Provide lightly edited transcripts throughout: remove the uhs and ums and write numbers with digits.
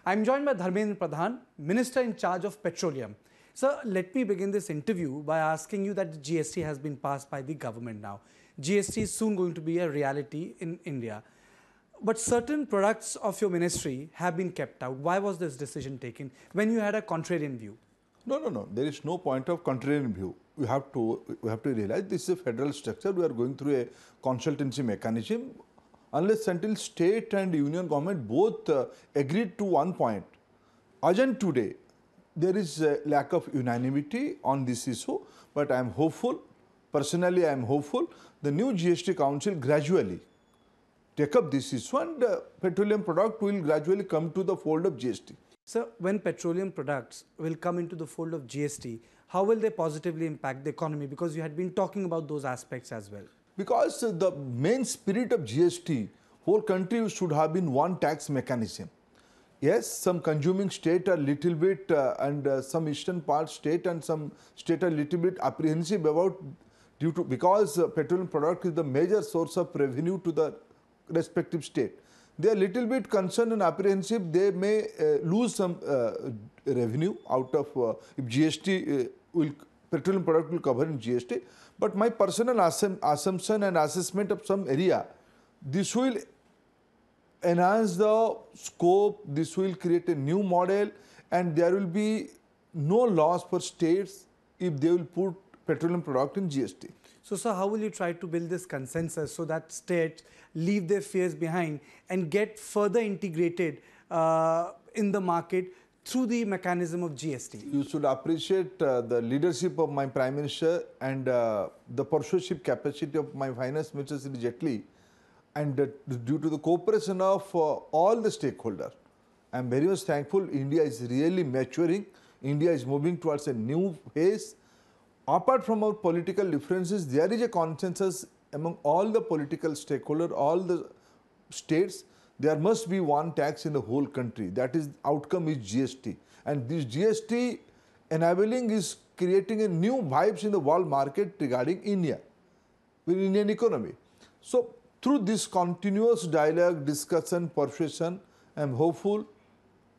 I'm joined by Dharmendra Pradhan, Minister in charge of petroleum. Sir, let me begin this interview by asking you that the GST has been passed by the government now. GST is soon going to be a reality in India. But certain products of your ministry have been kept out. Why was this decision taken when you had a contrarian view? No. There is no point of contrarian view. We have to realize this is a federal structure. We are going through a consultancy mechanism. Unless until state and union government both agreed to one point. Urgent today, there is a lack of unanimity on this issue, but I am hopeful, personally I am hopeful, the new GST Council gradually take up this issue and petroleum product will gradually come to the fold of GST. Sir, when petroleum products will come into the fold of GST, how will they positively impact the economy? Because you had been talking about those aspects as well. Because the main spirit of GST, whole country should have been one tax mechanism. Yes, some consuming state are little bit and some eastern part state and some state are little bit apprehensive about because petroleum product is the major source of revenue to the respective state. They are little bit concerned and apprehensive. They may lose some revenue out of if GST petroleum product will cover in GST. But my personal assumption and assessment of some area, this will enhance the scope, this will create a new model and there will be no loss for states if they will put petroleum product in GST. So, sir, how will you try to build this consensus so that states leave their fears behind and get further integrated in the market through the mechanism of GST? You should appreciate the leadership of my Prime Minister and the persuasive capacity of my Finance Minister Shri Jetli, and due to the cooperation of all the stakeholders. I am very much thankful. India is really maturing. India is moving towards a new phase. Apart from our political differences, there is a consensus among all the political stakeholders, all the states. There must be one tax in the whole country. That is, outcome is GST. And this GST enabling is creating a new vibes in the world market regarding India, with Indian economy. So, through this continuous dialogue, discussion, persuasion, I am hopeful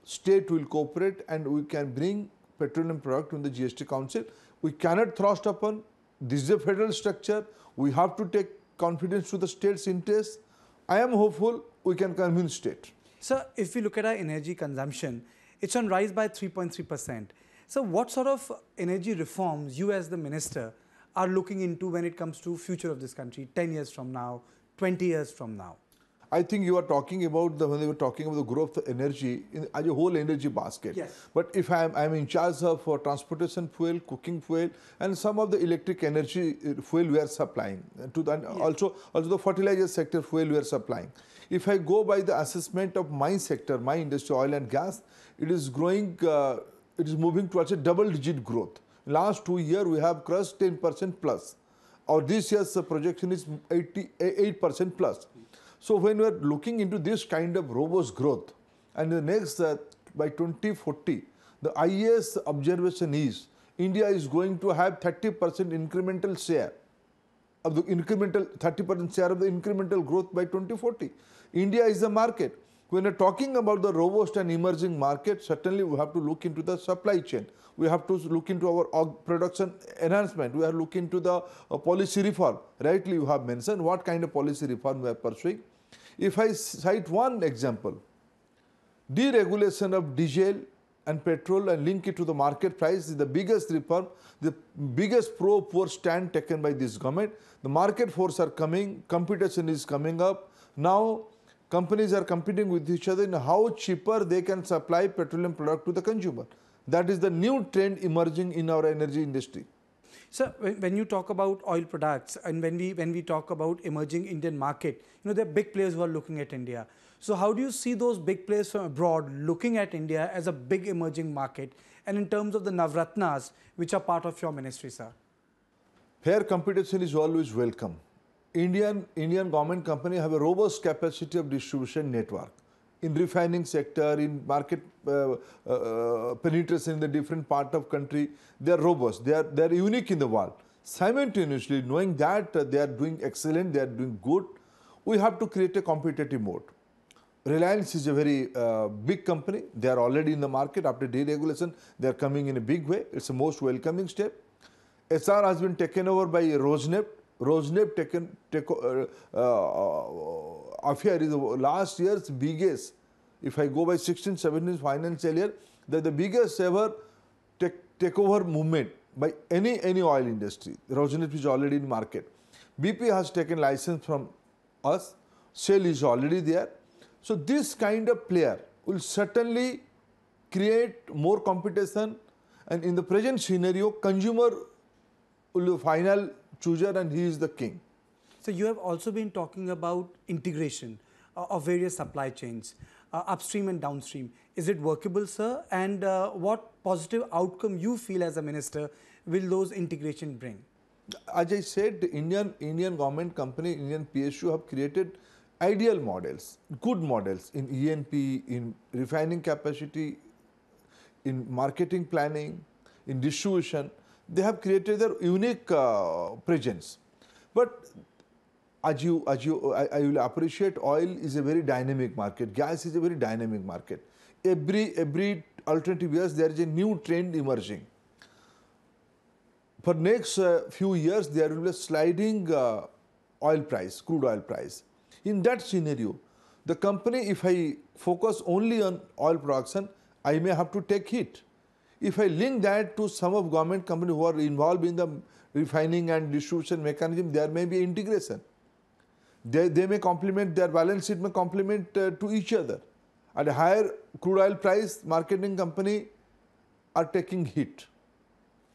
state will cooperate and we can bring petroleum product in the GST Council. We cannot thrust upon. This is a federal structure. We have to take confidence to the state's interest. I am hopeful we can convince state. Sir, if we look at our energy consumption, it's on rise by 3.3%. So what sort of energy reforms you as the minister are looking into when it comes to future of this country, 10 years from now, 20 years from now? I think you are talking about when they were talking about the growth of energy as a whole energy basket. Yes. But if I am in charge of transportation fuel, cooking fuel, and some of the electric energy fuel we are supplying to the, yes. also the fertilizer sector fuel we are supplying. If I go by the assessment of my sector, my industry, oil and gas, it is growing. It is moving towards a double-digit growth. Last 2 years we have crossed 10% plus. Or this year's projection is 8% plus. So when we are looking into this kind of robust growth, and the next by 2040, the IAS observation is India is going to have 30% incremental share of the incremental 30% share of the incremental growth by 2040. India is the market. When we are talking about the robust and emerging market, certainly we have to look into the supply chain. We have to look into our production enhancement. We have to look into the policy reform. Rightly you have mentioned what kind of policy reform we are pursuing. If I cite one example, deregulation of diesel and petrol and link it to the market price is the biggest reform, the biggest pro-poor stand taken by this government. The market forces are coming, competition is coming up. Now, companies are competing with each other in how cheaper they can supply petroleum product to the consumer. That is the new trend emerging in our energy industry. Sir, when you talk about oil products and when we talk about emerging Indian market, there are big players who are looking at India. So how do you see those big players from abroad looking at India as a big emerging market, and in terms of the Navratnas which are part of your ministry, sir? Fair competition is always welcome. Indian government company have a robust capacity of distribution network. In refining sector, in market penetration in the different part of country, they are robust, they are unique in the world. Simultaneously, knowing that they are doing excellent, they are doing good, we have to create a competitive mode. Reliance is a very big company. They are already in the market. After deregulation, they are coming in a big way. It's a most welcoming step. SR has been taken over by Rosneft. Affair is last year's biggest. If I go by 16-17 financial year, that the biggest ever takeover movement by any oil industry. Rosneft is already in market. BP has taken license from us. Shell is already there. So this kind of player will certainly create more competition, and in the present scenario, consumer will be the final chooser and he is the king. So you have also been talking about integration of various supply chains, upstream and downstream. Is it workable, sir? And what positive outcome you feel as a minister will those integration bring? As I said, the Indian government company, Indian PSU have created ideal models, good models in E&P, in refining capacity, in marketing planning, in distribution. They have created their unique presence. But I will appreciate oil is a very dynamic market. Gas is a very dynamic market. Every alternative years there is a new trend emerging. For next few years there will be a sliding oil price, crude oil price. In that scenario, the company, if I focus only on oil production, I may have to take hit. If I link that to some of government companies who are involved in the refining and distribution mechanism, there may be integration. They may complement, their balance sheet may complement to each other. At a higher crude oil price, marketing company are taking hit.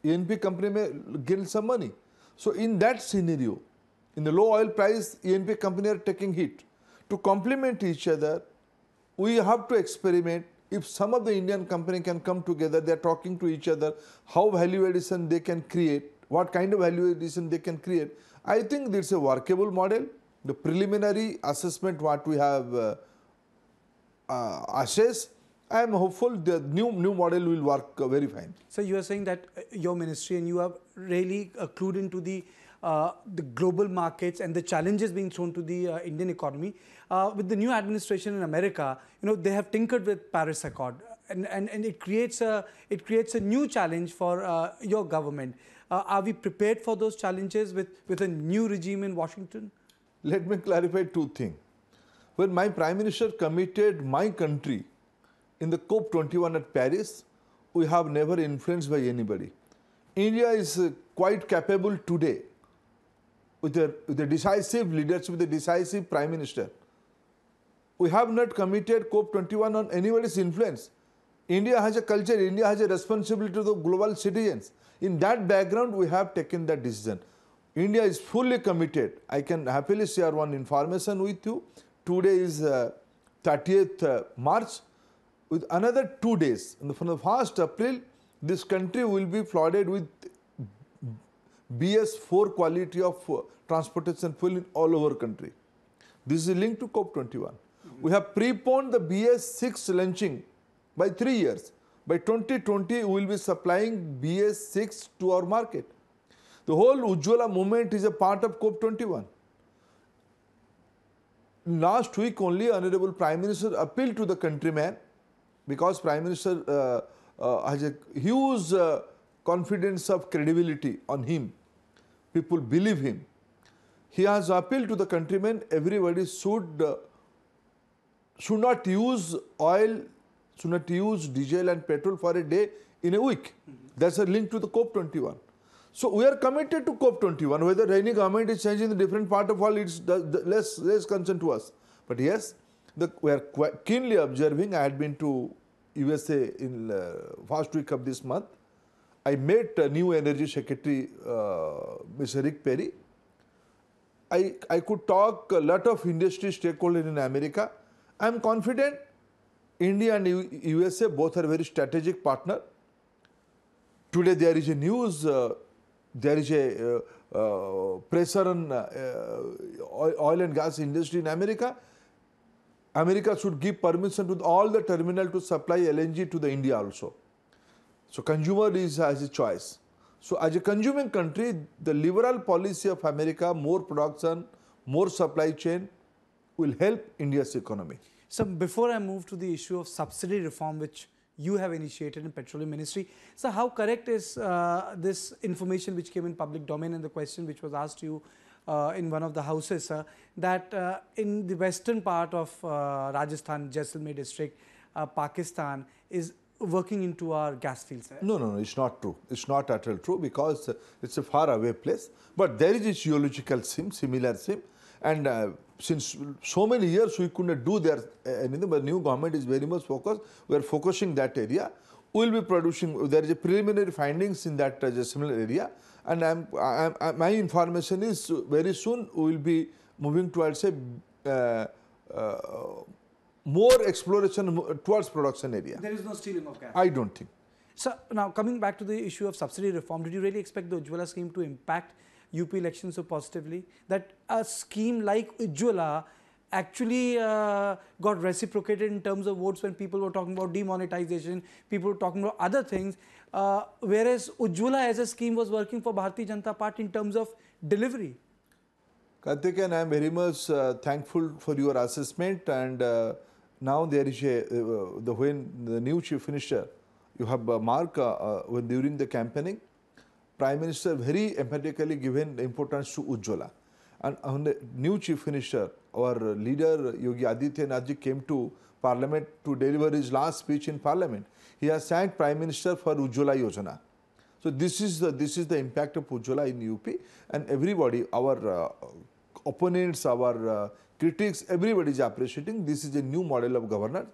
E&P company may gain some money. So in that scenario, in the low oil price, E&P company are taking hit. To complement each other, we have to experiment. If some of the Indian company can come together, they are talking to each other, how value addition they can create, what kind of value addition they can create. I think it's a workable model. The preliminary assessment what we have assessed, I am hopeful the new model will work very fine. So you are saying that your ministry and you are really clued into the global markets and the challenges being thrown to the Indian economy. With the new administration in America, they have tinkered with Paris Accord, and it creates a new challenge for your government. Are we prepared for those challenges with a new regime in Washington? Let me clarify two things. When my Prime Minister committed my country in the COP21 at Paris, we have never influenced by anybody. India is quite capable today with a decisive leadership, with a decisive Prime Minister. We have not committed COP21 on anybody's influence. India has a culture, India has a responsibility to the global citizens. In that background, we have taken that decision. India is fully committed. I can happily share one information with you. Today is 30th March. With another 2 days, from the 1st April, this country will be flooded with BS4 quality of transportation fuel in all over country. This is linked to COP21. We have preponed the BS6 launching by 3 years. By 2020, we will be supplying BS6 to our market. The whole Ujjwala movement is a part of COP21. Last week only, Honorable Prime Minister appealed to the countrymen, because Prime Minister has a huge confidence of credibility on him. People believe him. He has appealed to the countrymen, everybody should not use oil, should not use diesel and petrol for a day in a week. That's a link to the COP21. So we are committed to COP21. Whether any government is changing the different part of world, it's less concern to us. But yes, we are quite keenly observing. I had been to USA in first week of this month. I met new energy secretary, Mr. Rick Perry. I could talk a lot of industry stakeholders in America. I am confident India and USA both are very strategic partner. Today there is a news, there is a pressure on oil and gas industry in America. America should give permission to all the terminal to supply LNG to the India also. So consumer has a choice. So as a consuming country, the liberal policy of America, more production, more supply chain, will help India's economy. So before I move to the issue of subsidy reform, which you have initiated in Petroleum Ministry, so how correct is this information which came in public domain, and the question which was asked to you in one of the houses, that in the western part of Rajasthan, Jaisalmer district, Pakistan is working into our gas fields? No, it's not true. It's not at all true, because it's a far away place. But there is a geological seam, similar seam, and since so many years we couldn't do there anything, but new government is very much focused. We are focusing that area. We will be producing. There is a preliminary findings in that similar area, and my information is very soon we will be moving towards a more exploration towards production area. There is no stealing of gas? I don't think. So now coming back to the issue of subsidy reform, did you really expect the Ujjwala scheme to impact UP elections so positively, that a scheme like Ujjwala actually got reciprocated in terms of votes when people were talking about demonetization, people were talking about other things, whereas Ujjwala as a scheme was working for Bharatiya Janata Party in terms of delivery? Karthikeyan, I am very much thankful for your assessment, and now there is when the new Chief Minister, you have marked during the campaigning, Prime Minister very emphatically given importance to Ujjwala. And when the new Chief Minister, our leader Yogi Adityanath ji came to Parliament to deliver his last speech in Parliament, he has thanked Prime Minister for Ujjwala Yojana. So this is the impact of Ujjwala in UP, and everybody, our opponents, our critics, everybody is appreciating. This is a new model of governance.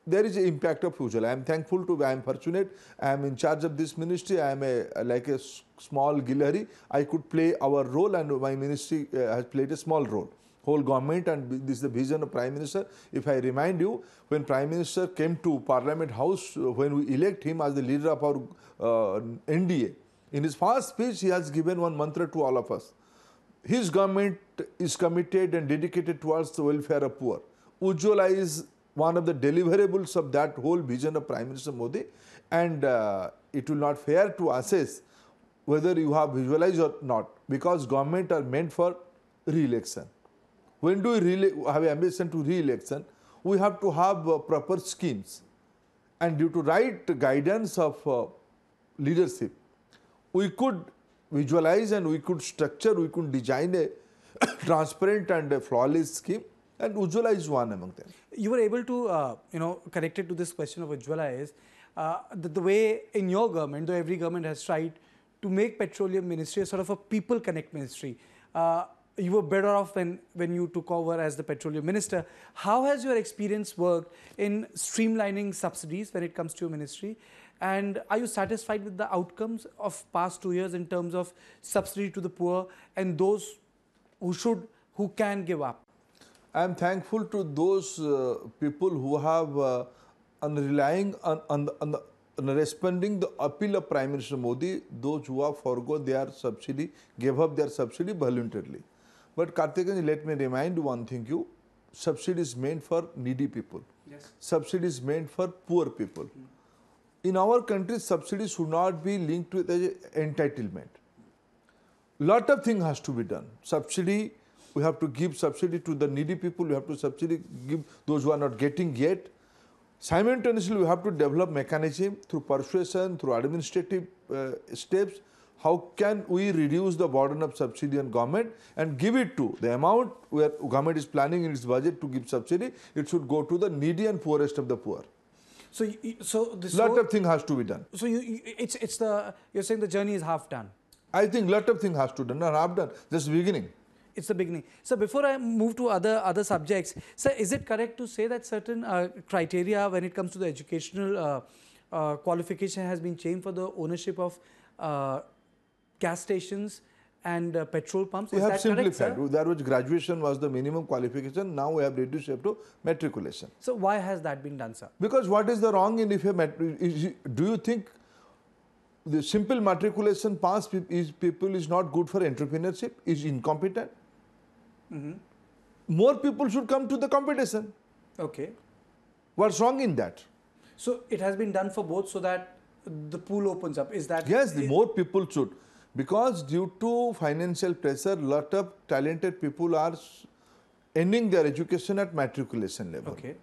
There is an impact of Ujjwala. I am thankful to, I am fortunate, I am in charge of this ministry, I am like a small Gilhari. I could play our role, and my ministry has played a small role. Whole government, and this is the vision of Prime Minister. If I remind you, when Prime Minister came to Parliament House, when we elect him as the leader of our NDA, in his first speech he has given one mantra to all of us. His government is committed and dedicated towards the welfare of poor. Ujjwala is one of the deliverables of that whole vision of Prime Minister Modi, and it will not fair to assess whether you have visualized or not, because government are meant for re-election. When do we have ambition to re-election? We have to have proper schemes, and due to right guidance of leadership, we could visualize and we could structure, we could design a transparent and a flawless scheme, and Ujjwala is one among them. You were able to, connected to this question of Ujjwala is the way in your government, though every government has tried to make Petroleum Ministry a sort of a people connect ministry. You were better off when you took over as the Petroleum Minister. How has your experience worked in streamlining subsidies when it comes to your ministry? And are you satisfied with the outcomes of past 2 years in terms of subsidy to the poor and those who can give up? I am thankful to those people who have relying on responding the appeal of Prime Minister Modi, those who have forgo their subsidy, gave up their subsidy voluntarily. But Karthikeyan, let me remind one thing, subsidy is meant for needy people. Yes. Subsidy is meant for poor people. In our country, subsidy should not be linked with entitlement. Lot of things has to be done. Subsidy, we have to give subsidy to the needy people, we have to give those who are not getting yet. Simultaneously, we have to develop mechanism through persuasion, through administrative steps. How can we reduce the burden of subsidy on government and give it to the amount where government is planning in its budget to give subsidy, it should go to the needy and poorest of the poor. So this lot of things has to be done. So you're saying the journey is half done. I think lot of things has to be done, not half done, just beginning. It's the beginning. So before I move to other subjects, sir, is it correct to say that certain criteria when it comes to the educational qualification has been changed for the ownership of gas stations and petrol pumps? We have simplified. Correct, there was graduation was the minimum qualification. Now we have reduced it to matriculation. So why has that been done, sir? Because what is the wrong in if do you think the simple matriculation pass people is not good for entrepreneurship, is incompetent? More people should come to the competition. Okay. What's wrong in that? So it has been done for both so that the pool opens up. Is that? Yes, more people should. Because due to financial pressure, lot of talented people are ending their education at matriculation level. Okay.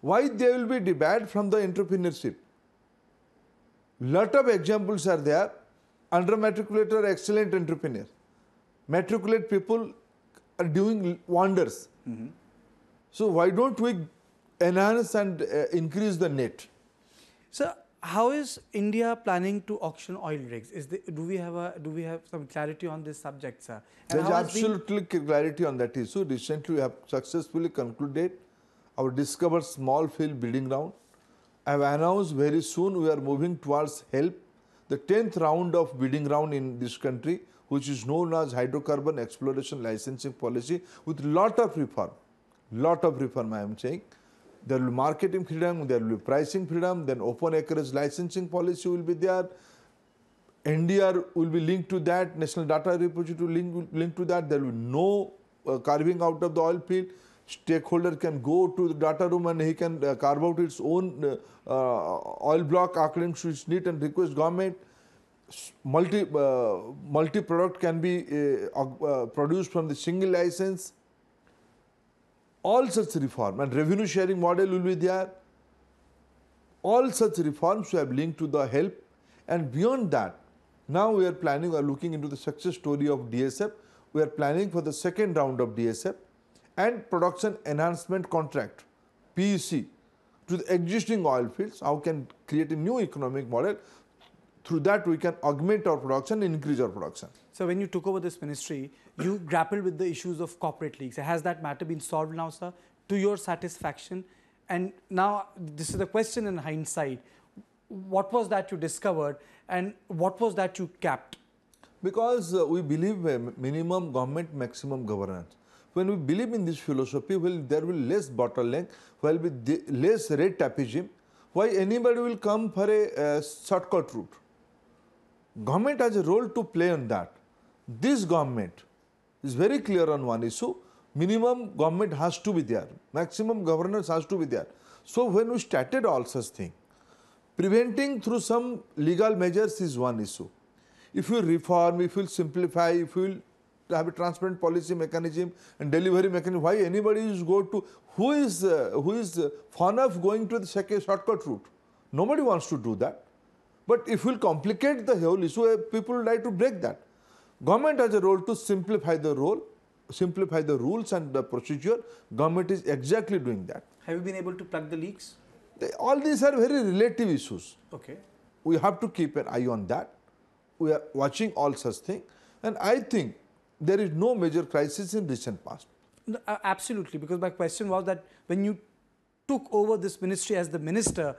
Why they will be debarred from the entrepreneurship? Lot of examples are there. Under matriculator, excellent entrepreneur. Matriculate people are doing wonders. So why don't we enhance and increase the net? So how is India planning to auction oil rigs? Do we have some clarity on this subject, sir? And There is absolutely clarity on that issue. Recently, we have successfully concluded our discovered small field bidding round. I have announced very soon we are moving towards HELP, the 10th round of bidding round in this country, which is known as Hydrocarbon Exploration Licensing Policy, with lot of reform. Lot of reform, I am saying. There will be marketing freedom, there will be pricing freedom, then open acreage licensing policy will be there. NDR will be linked to that, National Data Repository linked to that. There will be no carving out of the oil field. Stakeholder can go to the data room and he can carve out its own oil block according to its need and request government. Multi-product can be produced from the single license. All such reform and revenue sharing model will be there. All such reforms we have linked to the HELP, and beyond that, now we are planning or looking into the success story of DSF. We are planning for the second round of DSF and production enhancement contract, PEC, to the existing oil fields. How can create a new economic model? Through that we can augment our production and increase our production. So when you took over this ministry, you grappled with the issues of corporate leaks. Has that matter been solved now, sir, to your satisfaction? And now this is the question in hindsight. What was that you discovered and what was that you capped? Because we believe minimum government, maximum governance. When we believe in this philosophy, well, there will be less bottleneck, will be less red tapeism. Why anybody will come for a shortcut route? Government has a role to play on that. This government is very clear on one issue. Minimum government has to be there. Maximum governance has to be there. So when we started all such things, preventing through some legal measures is one issue. If you reform, if you simplify, if you have a transparent policy mechanism and delivery mechanism, why anybody is go to, who is fond of going to the shortcut route? Nobody wants to do that. But if we complicate the whole issue, people would like to break that. Government has a role to simplify the rules and the procedure. Government is exactly doing that. Have you been able to plug the leaks? All these are very relative issues. Okay. We have to keep an eye on that. We are watching all such things. And I think there is no major crisis in recent past. No, absolutely, because my question was that when you took over this ministry as the minister,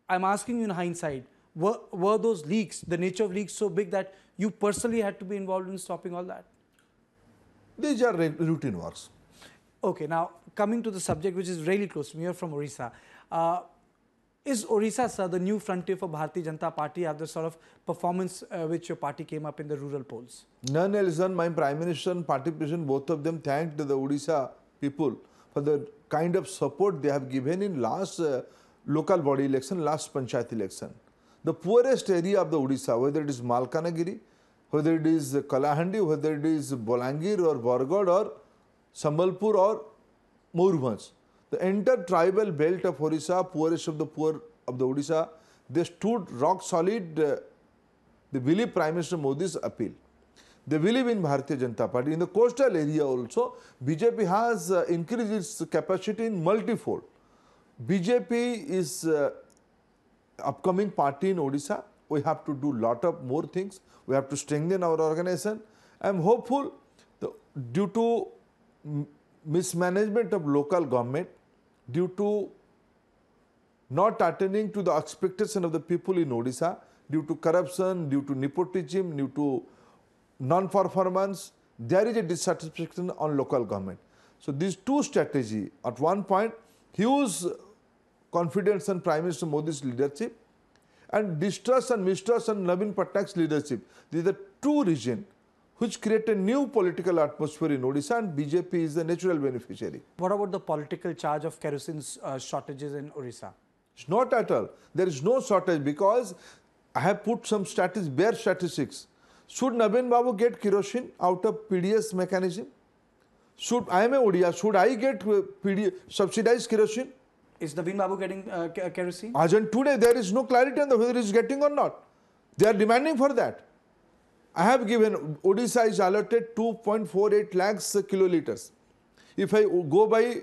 I'm asking you in hindsight, were those leaks, the nature of leaks so big that you personally had to be involved in stopping all that? These are routine works. Okay, now coming to the subject which is really close to me, you're from Orissa. Is Orissa, sir, the new frontier for Bharatiya Janata Party after the sort of performance which your party came up in the rural polls? None else than my Prime Minister and Party President, both of them thanked the Odisha people for the kind of support they have given in last local body election, last Panchayat election. The poorest area of the Odisha, whether it is Malkanagiri, whether it is Kalahandi, whether it is Bolangir or Bargad or Sambalpur or Moyurbhanj, the entire tribal belt of Orissa, poorest of the poor of the Odisha, they stood rock solid. They believe Prime Minister Modi's appeal. They believe in Bharatiya Janata Party. In the coastal area also, BJP has increased its capacity in multifold. BJP is upcoming party in Odisha. We have to do lot of more things. We have to strengthen our organization. I am hopeful due to mismanagement of local government, due to not attending to the expectation of the people in Odisha, due to corruption, due to nepotism, due to non-performance, there is a dissatisfaction on local government. So these two strategies, at one point, huge confidence in Prime Minister Modi's leadership and distrust and mistrust in Navin Patnaik's leadership. These are the two reasons which create a new political atmosphere in Odisha, and BJP is the natural beneficiary. What about the political charge of kerosene shortages in Orissa? It's not at all. There is no shortage because I have put some bare statistics. Should Navin Babu get kerosene out of PDS mechanism? I am a Odia, should I get subsidized kerosene? Is Naveen Babu getting kerosene? As on today, there is no clarity on whether it is getting or not. They are demanding for that. I have given, Odisha is allotted 2.48 lakhs kiloliters. If I go by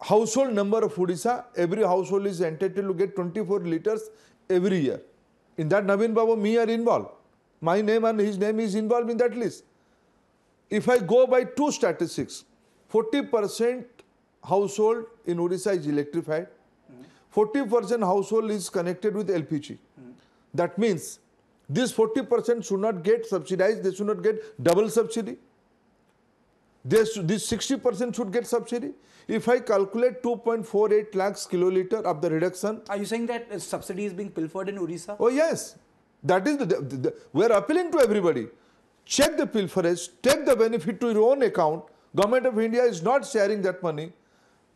household number of Odisha, every household is entitled to get 24 liters every year. In that, Naveen Babu, me are involved. My name and his name is involved in that list. If I go by two statistics, 40% household in Odisha is electrified, 40% household is connected with LPG. That means this 40% should not get subsidized, they should not get double subsidy. This 60% should get subsidy. If I calculate 2.48 lakhs kiloliter of the reduction. Are you saying that subsidy is being pilfered in Odisha? Oh yes, that is we are appealing to everybody. Check the pilferage, take the benefit to your own account. Government of India is not sharing that money.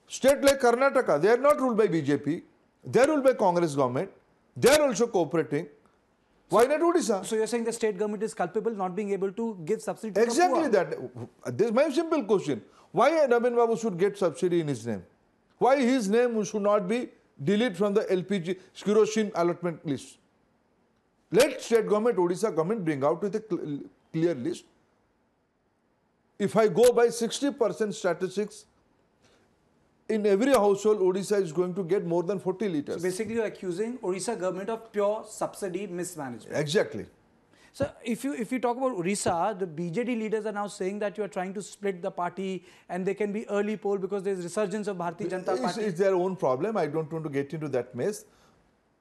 State like Karnataka, they are not ruled by BJP. They are ruled by Congress government. They are also cooperating. Why not Odisha? So you're saying the state government is culpable not being able to give subsidy to Exactly the poor? that. This is my simple question. Why Naveen Babu should get subsidy in his name? Why his name should not be deleted from the LPG kerosene allotment list? Let state government, Odisha government bring out with a clear list. If I go by 60% statistics, in every household, Odisha is going to get more than 40 liters. So basically, you're accusing Odisha government of pure subsidy mismanagement. Exactly. So if you talk about Odisha, the BJD leaders are now saying that you are trying to split the party and they can be early poll because there is resurgence of Bharatiya Janata Party. It's their own problem. I don't want to get into that mess.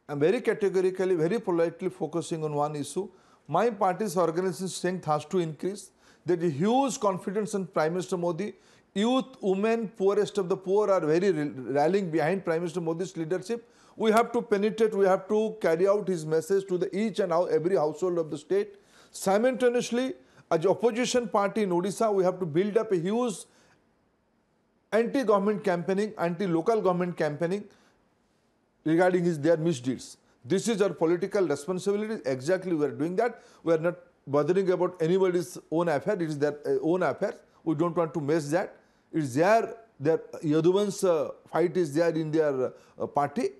I'm very categorically, very politely focusing on one issue. My party's organization strength has to increase. There is huge confidence in Prime Minister Modi. Youth, women, poorest of the poor are very rallying behind Prime Minister Modi's leadership. We have to penetrate, we have to carry out his message to the each and every household of the state. Simultaneously, as opposition party in Odisha, we have to build up a huge anti-government campaigning, anti-local government campaigning regarding their misdeeds. This is our political responsibility. Exactly, we are doing that. We are not bothering about anybody's own affair. It is their own affair. We don't want to mess that. It's their Yaduvan's fight is there in their party.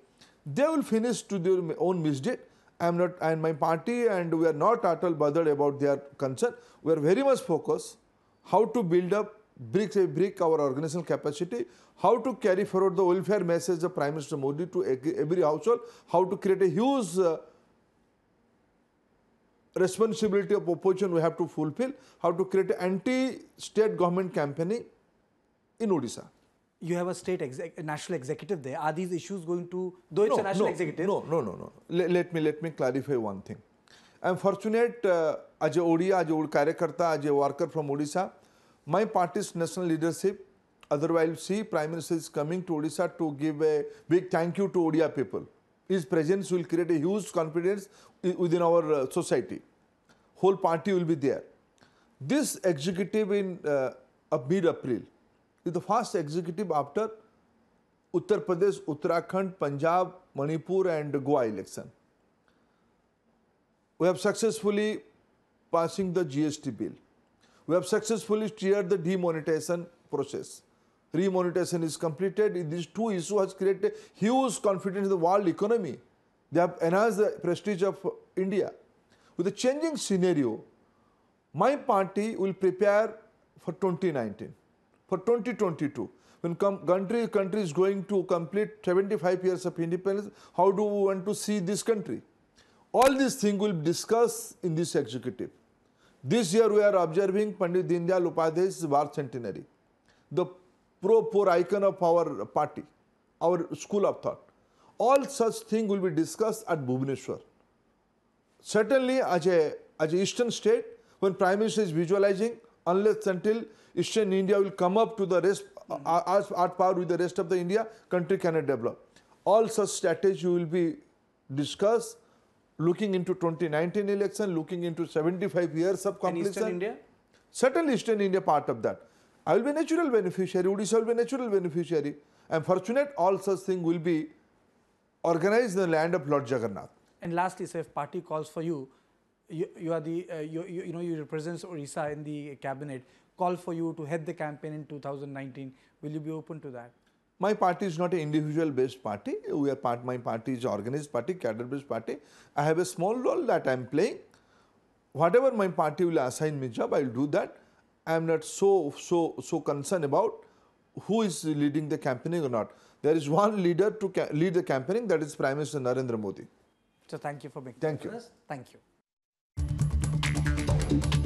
They will finish to their own misdeed. I am not, and my party, and we are not at all bothered about their concern. We are very much focused how to build up brick by brick our organizational capacity, how to carry forward the welfare message of Prime Minister Modi to every household, how to create a huge responsibility of opposition we have to fulfill, how to create an anti-state government campaigning in Odisha. You have a national executive there. Are these issues going to, though it's a national executive? No. Let me clarify one thing. I am fortunate as a Odia, as a Karyakarta, as a worker from Odisha. My party's national leadership, otherwise see Prime Minister is coming to Odisha to give a big thank you to Odia people. His presence will create a huge confidence within our society. Whole party will be there. This executive in mid-April is the first executive after Uttar Pradesh, Uttarakhand, Punjab, Manipur and Goa election. We have successfully passing the GST bill. We have successfully steered the demonetization process. Remonetization is completed. These two issues has created huge confidence in the world economy. They have enhanced the prestige of India. With the changing scenario, my party will prepare for 2019, for 2022. When country is going to complete 75 years of independence, how do we want to see this country? All these things will be discussed in this executive. This year we are observing Pandit Deendayal Upadhyay's birth centenary, the pro-poor icon of our party, our school of thought. All such things will be discussed at Bhubaneswar. Certainly, as a eastern state, when Prime Minister is visualizing, unless until Eastern India will come up to the rest, at par with the rest of the India, country cannot develop. All such strategy will be discussed, looking into 2019 election, looking into 75 years of completion. And Eastern India? Certainly Eastern India part of that. I will be a natural beneficiary, Odisha will be a natural beneficiary. I am fortunate all such things will be organized in the land of Lord Jagannath. And lastly, sir, if party calls for you, you are the, you represent Odisha in the cabinet, call for you to head the campaign in 2019, will you be open to that? My party is not an individual based party. My party is organized party, cadre based party. I have a small role that I am playing. Whatever my party will assign me job, I will do that. I am not so concerned about who is leading the campaigning or not. There is one leader to lead the campaigning, that is Prime Minister Narendra Modi. So thank you for being Thank with you. us. Thank you.